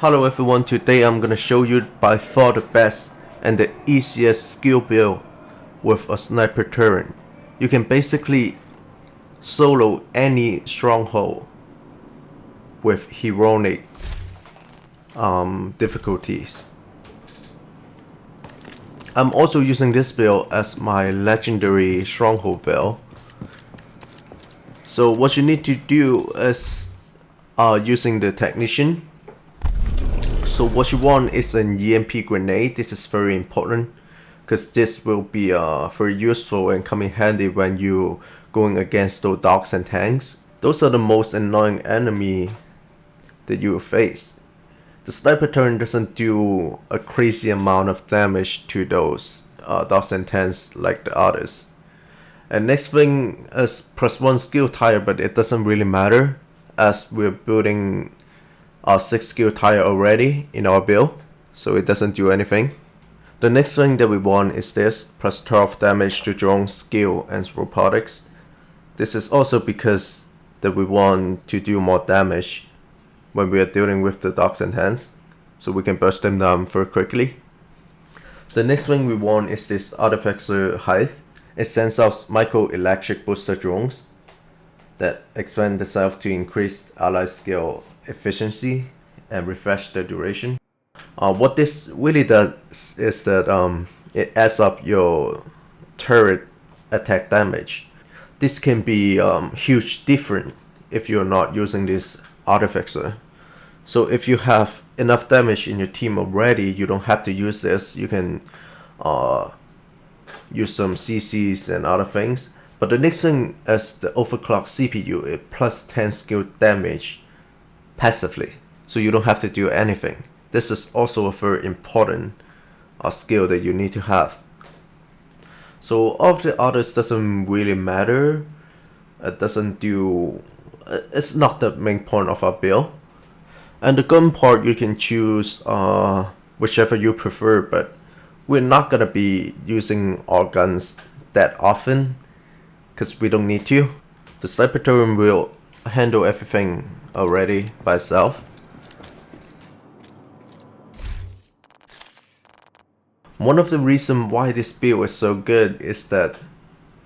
Hello everyone, today I'm gonna show you by far the best and the easiest skill build with a sniper turret. You can basically solo any stronghold with heroic difficulties. I'm also using this build as my legendary stronghold build. So what you need to do is using the technician. So what you want is an EMP grenade. This is very important because this will be very useful and come in handy when you going against those dogs and tanks. Those are the most annoying enemy that you will face. The sniper turret doesn't do a crazy amount of damage to those dogs and tanks like the others. And next thing is +1 skill tire, but it doesn't really matter as we're building our 6 skill tire already in our build, so it doesn't do anything. The next thing that we want is this, +12 damage to drone skill and robotics. This is also because that we want to do more damage when we are dealing with the dogs and hands, so we can burst them down very quickly. The next thing we want is this artificer height. It sends out micro-electric booster drones that expand themselves to increase ally skill efficiency and refresh the duration. What this really does is that it adds up your turret attack damage. This can be huge different if you're not using this artificer. So if you have enough damage in your team already, you don't have to use this. You can use some CCs and other things. But the next thing is the overclock CPU, it +10 skill damage passively, so you don't have to do anything. This is also a very important skill that you need to have. So all of the others doesn't really matter. It's not the main point of our build. And the gun part, you can choose whichever you prefer, but we're not gonna be using our guns that often because we don't need to. The sniper turret will handle everything already by itself. One of the reasons why this build is so good is that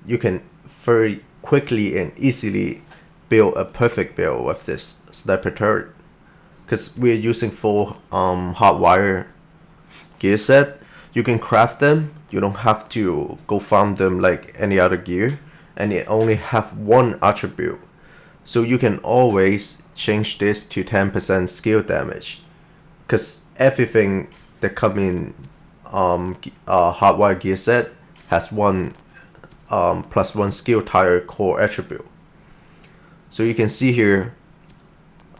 you can very quickly and easily build a perfect build with this sniper turret, because we're using full hardwire gear set. You can craft them, you don't have to go farm them like any other gear, and it only have one attribute, so you can always change this to 10% skill damage, because everything that come in hardwire gear set has one +1 skill tire core attribute. So you can see here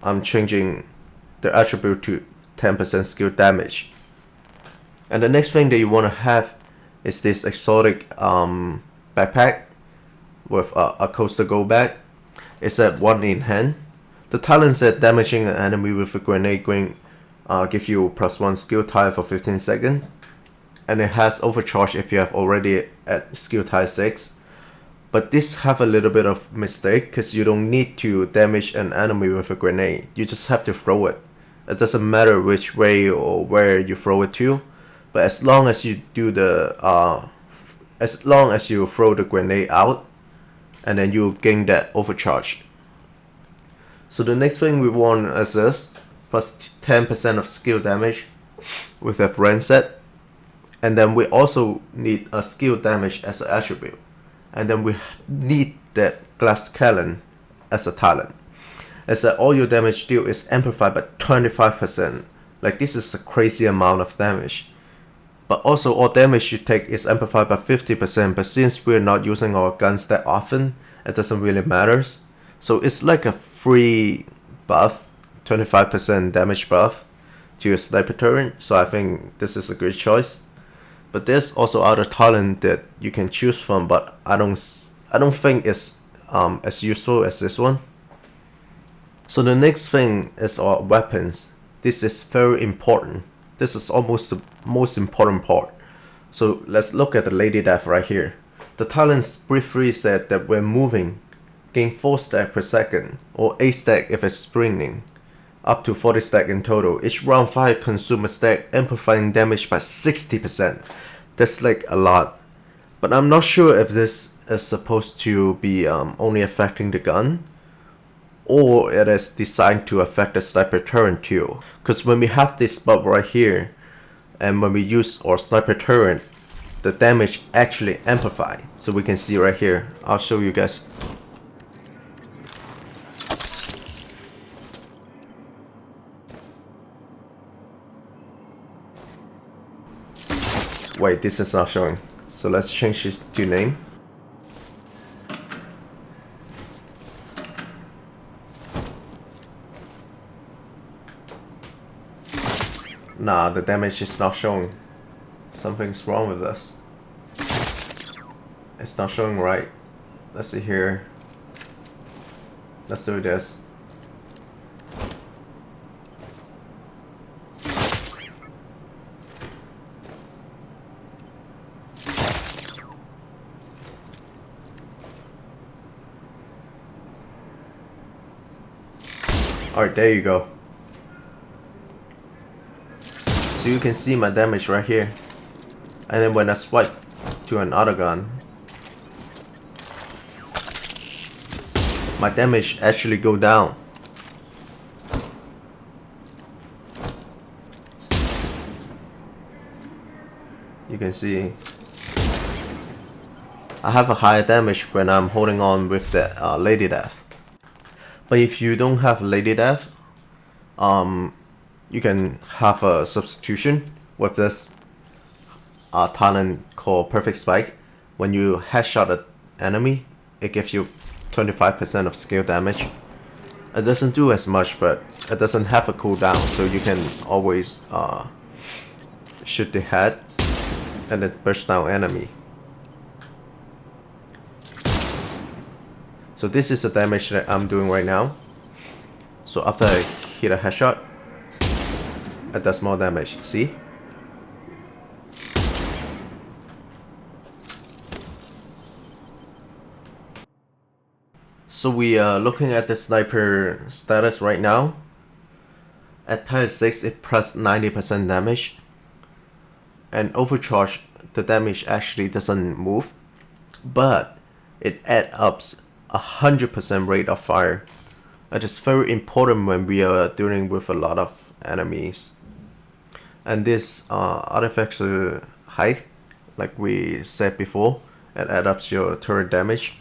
I'm changing the attribute to 10% skill damage. And the next thing that you want to have is this exotic backpack with a coaster go bag. It's at 1 in hand. The talent said damaging an enemy with a grenade give you +1 skill tire for 15 seconds. And it has overcharge if you have already at skill tire 6. But this have a little bit of mistake because you don't need to damage an enemy with a grenade. You just have to throw it. It doesn't matter which way or where you throw it to. But as long as you do as long as you throw the grenade out, and then you gain that overcharge. So the next thing we want is this, +10% of skill damage with a brand set. And then we also need a skill damage as an attribute. And then we need that glass cannon as a talent. As that all your damage deal is amplified by 25%. Like, this is a crazy amount of damage. But also all damage you take is amplified by 50%, but since we're not using our guns that often, it doesn't really matter. So it's like a free buff, 25% damage buff to your sniper turret, so I think this is a good choice. But there's also other talent that you can choose from, but I don't think it's as useful as this one. So the next thing is our weapons. This is very important. This is almost the most important part. So let's look at the Lady Death right here. The talents briefly said that when moving, gain 4 stack per second, or 8 stack if it's sprinting. up to 40 stack in total. Each round fire consume a stack, amplifying damage by 60%. That's like a lot. But I'm not sure if this is supposed to be only affecting the gun, or it is designed to affect the sniper turret too. Because when we have this buff right here, and when we use our sniper turret, the damage actually amplify. So we can see right here. I'll show you guys. Wait, this is not showing. So let's change it to name. Nah, the damage is not showing. Something's wrong with this. It's not showing right. Let's see here. Let's do this. Alright, there you go. So you can see my damage right here. And then when I swipe to another gun, my damage actually go down. You can see I have a higher damage when I'm holding on with the Lady Death. But if you don't have Lady Death, you can have a substitution with this talent called Perfect Spike. When you headshot an enemy, it gives you 25% of skill damage. It doesn't do as much, but it doesn't have a cooldown, so you can always shoot the head and then burst down enemy. So this is the damage that I'm doing right now. So after I hit a headshot, it does more damage, see? So we are looking at the sniper status right now. At tier 6 it plus 90% damage. And overcharge, the damage actually doesn't move, but it adds up 100% rate of fire. That is very important when we are dealing with a lot of enemies. And this artifacts height, like we said before, it adds up your turret damage.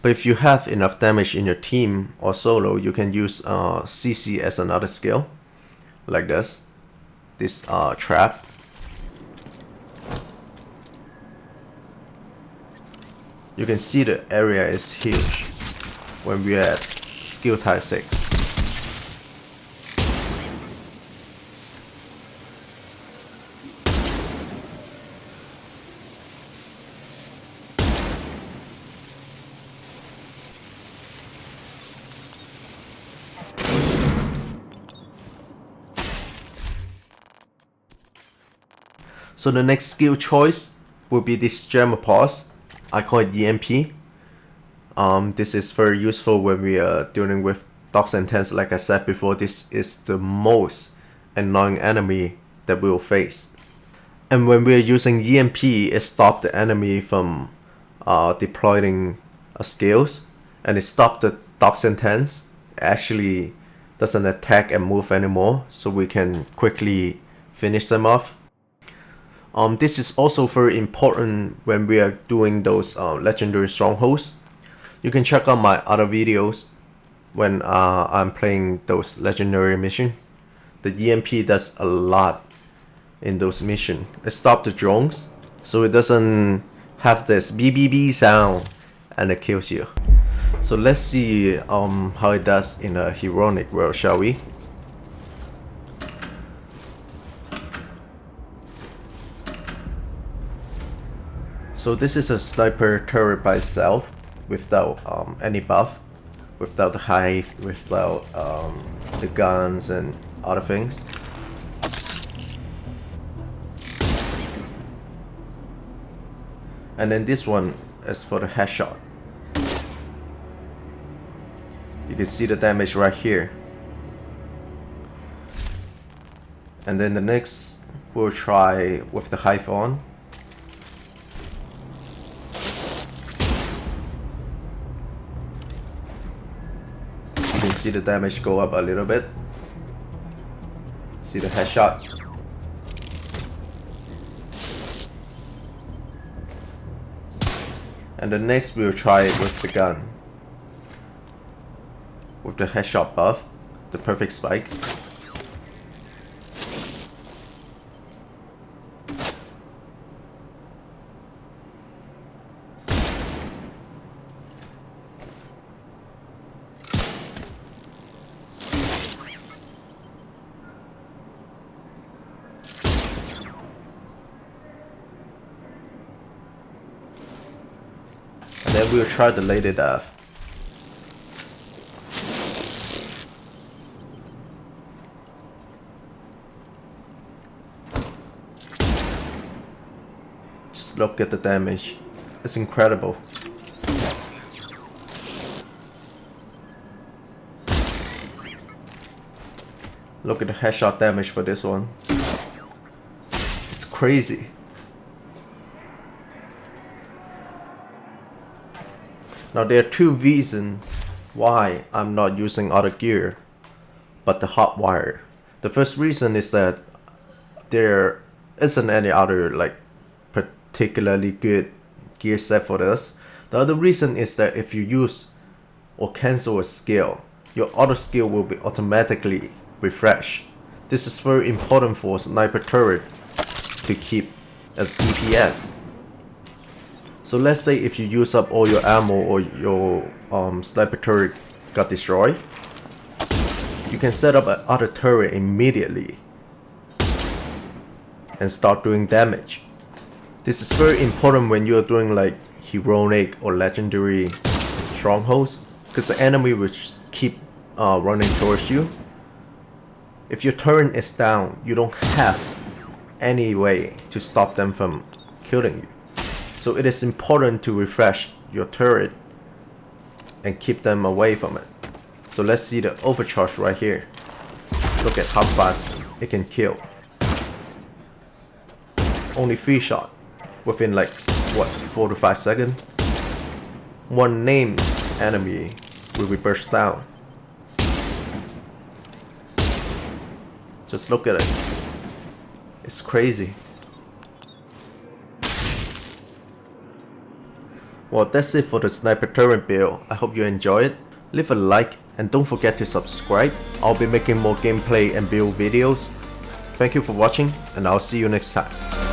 But if you have enough damage in your team or solo, you can use CC as another skill, like this trap. You can see the area is huge when we are at skill tier 6. So the next skill choice will be this Jammer Pause. I call it EMP. This is very useful when we are dealing with Dogs and Tents. Like I said before, this is the most annoying enemy that we will face. And when we are using EMP, it stops the enemy from deploying skills, and it stops the Dogs and Tents. It actually doesn't attack and move anymore, so we can quickly finish them off. This is also very important when we are doing those legendary strongholds. You can check out my other videos when I'm playing those legendary missions. The EMP does a lot in those missions. It stops the drones, so it doesn't have this BBB sound and it kills you. So let's see how it does in a heroic world, shall we? So this is a sniper turret by itself, without any buff, without the height, without the guns and other things. And then this one is for the headshot. You can see the damage right here. And then the next we'll try with the Hive on. You can see the damage go up a little bit. See the headshot. And the next we'll try it with the gun. With the headshot buff, the perfect spike. And then we'll try the Lady Death. Just look at the damage. It's incredible. Look at the headshot damage for this one. It's crazy. Now there are two reasons why I'm not using other gear but the hot wire. The first reason is that there isn't any other like particularly good gear set for this. The other reason is that if you use or cancel a skill, your auto skill will be automatically refreshed. This is very important for sniper turret to keep a DPS. So let's say if you use up all your ammo or your sniper turret got destroyed, you can set up another turret immediately and start doing damage. This is very important when you're doing like heroic or legendary strongholds, because the enemy will just keep running towards you. If your turret is down, you don't have any way to stop them from killing you. So it is important to refresh your turret and keep them away from it. So let's see the overcharge right here. Look at how fast it can kill. Only 3 shots within like what, 4 to 5 seconds. One named enemy will be burst down. Just look at it. It's crazy. Well, that's it for the sniper turret build. I hope you enjoy it. Leave a like and don't forget to subscribe. I'll be making more gameplay and build videos. Thank you for watching and I'll see you next time.